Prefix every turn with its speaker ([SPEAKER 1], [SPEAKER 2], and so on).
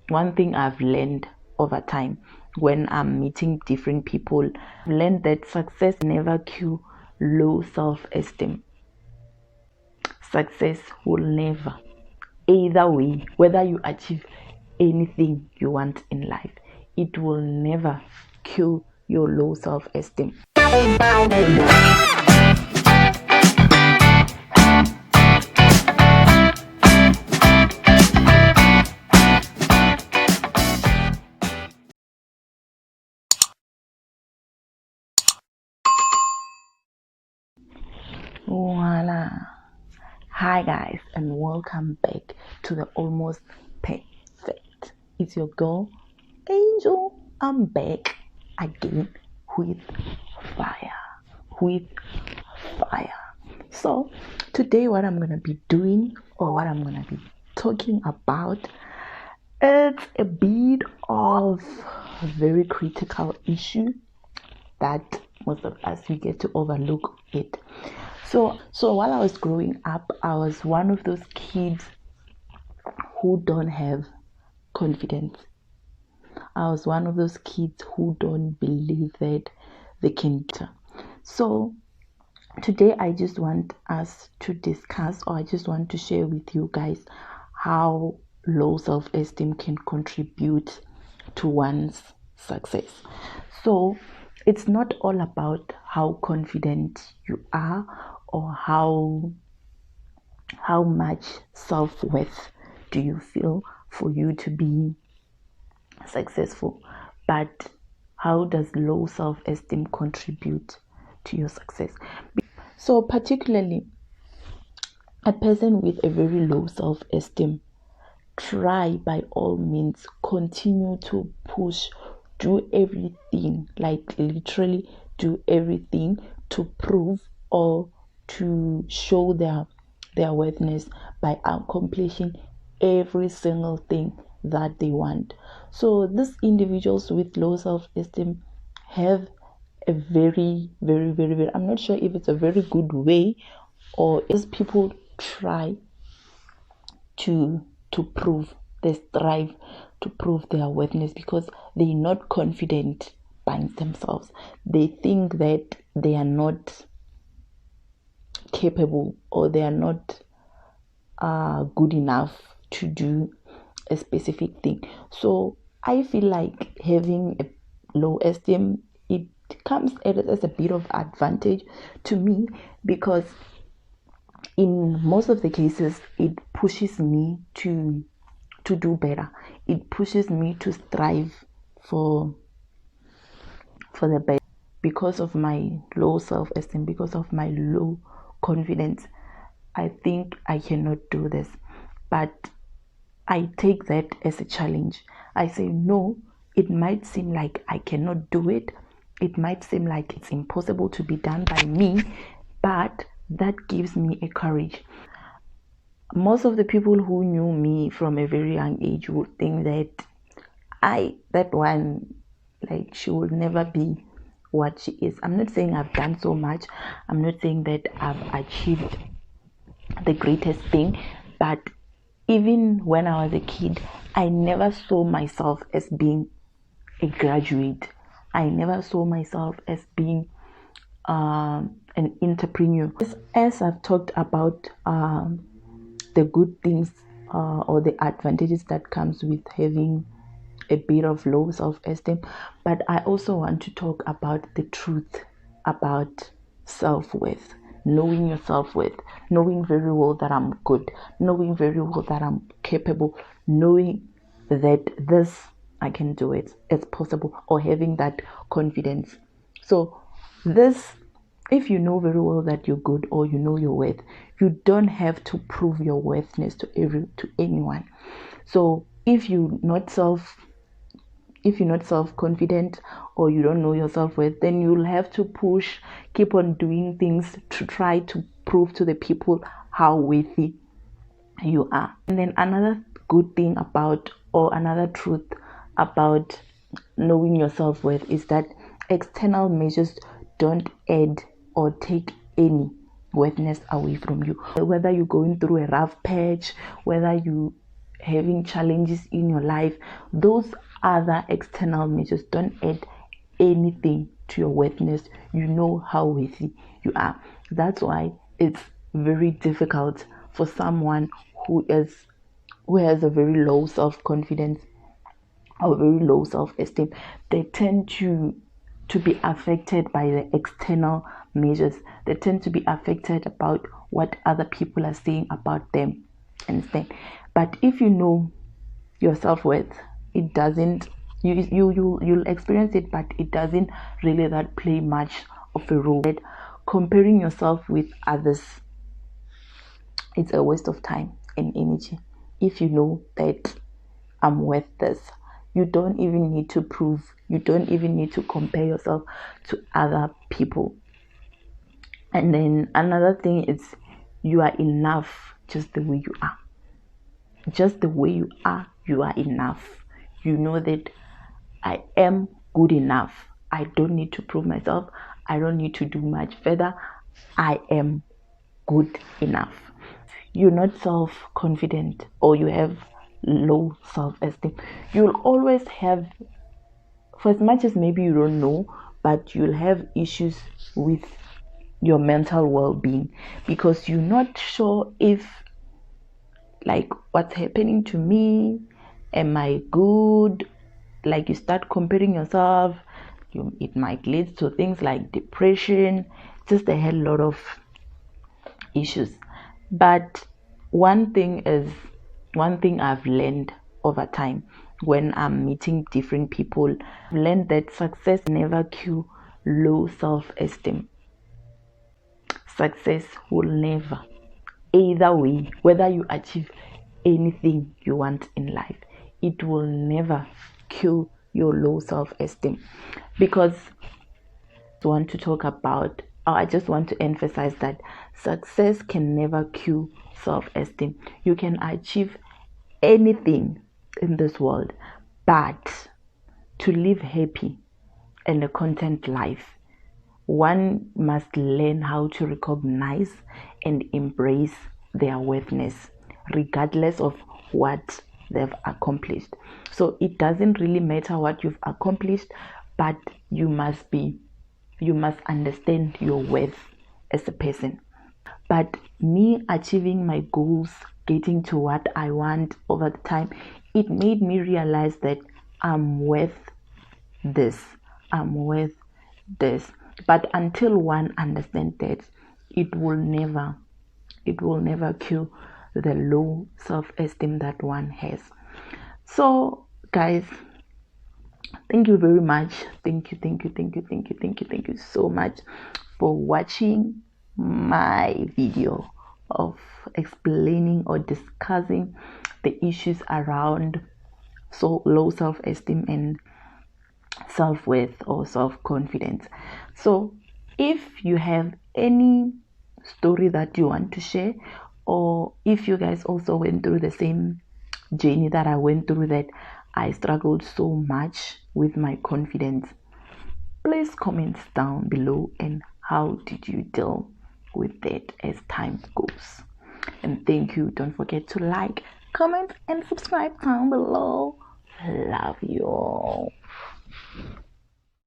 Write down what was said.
[SPEAKER 1] one thing I've learned over time when I'm meeting different people, I've learned that success never kill low self-esteem. Success will never, either way, whether you achieve anything you want in life, it will never kill your low self-esteem. Voila. Hi guys, and welcome back to the Almost Perfect. It's your girl Angel. I'm back again with fire. So today what I'm gonna be doing, or what I'm gonna be talking about, it's a bit of a very critical issue that most of us we get to overlook it. So while I was growing up, I was one of those kids who don't have confidence. I was one of those kids who don't believe that they can do. So today I just want us to discuss, or I just want to share with you guys how low self-esteem can contribute to one's success. So it's not all about how confident you are or how much self-worth do you feel for you to be successful, but how does low self-esteem contribute to your success? So particularly a person with a very low self-esteem, try by all means continue to push, do everything, like literally do everything to prove or to show their worthiness by accomplishing every single thing that they want. So these individuals with low self-esteem have a very, I'm not sure if it's a very good way, or as people try to prove, they strive to prove their worthiness because they're not confident by themselves. They think that they are not capable, or they are not good enough to do a specific thing. So I feel like having a low esteem, it comes as a bit of advantage to me, because in most of the cases it pushes me to do better. It pushes me to strive for the best. Because of my low self-esteem, because of my low confidence, I think I cannot do this, but I take that as a challenge. I say no, it might seem like I cannot do it, it might seem like it's impossible to be done by me, but that gives me a courage. Most of the people who knew me from a very young age would think that that one, like, she will never be what she is. I'm not saying I've done so much, I'm not saying that I've achieved the greatest thing, but even when I was a kid, I never saw myself as being a graduate. I never saw myself as being an entrepreneur. As I've talked about the good things or the advantages that comes with having a bit of low self-esteem, but I also want to talk about the truth about self-worth. Knowing your self-worth, knowing very well that I'm good, knowing very well that I'm capable, knowing that this, I can do it, it's possible, or having that confidence. So this, if you know very well that you're good, or you know your worth, you don't have to prove your worthiness to anyone. So if you're not self-confident, or you don't know your self-worth, then you'll have to push, keep on doing things to try to prove to the people how worthy you are. And then another good thing about, or another truth about knowing your self-worth, is that external measures don't add or take any worthiness away from you. Whether you're going through a rough patch, whether you having challenges in your life, those other external measures don't add anything to your worthiness. You know how worthy you are. That's why it's very difficult for someone who has a very low self-confidence or very low self-esteem. They tend to be affected by the external measures. They tend to be affected about what other people are saying about them. Understand? But if you know your self-worth, it doesn't, you'll experience it, but it doesn't really that play much of a role. Comparing yourself with others, it's a waste of time and energy. If you know that I'm worth this, you don't even need to prove, you don't even need to compare yourself to other people. And then another thing is, you are enough just the way you are. Just the way you are enough. You know that I am good enough. I don't need to prove myself. I don't need to do much further. I am good enough. You're not self-confident or you have low self-esteem, you'll always have, for as much as maybe you don't know, but you'll have issues with your mental well-being, because you're not sure if, like, what's happening to me, am I good? Like, you start comparing yourself, it might lead to things like depression, just a hell lot of issues. But one thing I've learned over time, when I'm meeting different people, I've learned that success never kill low self-esteem. Success will never, either way, whether you achieve anything you want in life, it will never kill your low self-esteem. Because want to talk about, or I just want to emphasize that success can never kill self-esteem. You can achieve anything in this world, but to live happy and a content life, one must learn how to recognize and embrace their worthiness, regardless of what they've accomplished. So it doesn't really matter what you've accomplished, but you must understand your worth as a person. But me achieving my goals, getting to what I want over the time, it made me realize that I'm worth this. I'm worth this. But until one understands that, it will never kill the low self-esteem that one has. So guys, thank you very much. Thank you so much for watching my video of explaining or discussing the issues around so low self-esteem and self-worth or self-confidence. So if you have any story that you want to share, or if you guys also went through the same journey that I went through, that I struggled so much with my confidence, please comment down below, and how did you deal with that as time goes. And thank you. Don't forget to like, comment and subscribe down below. Love you all.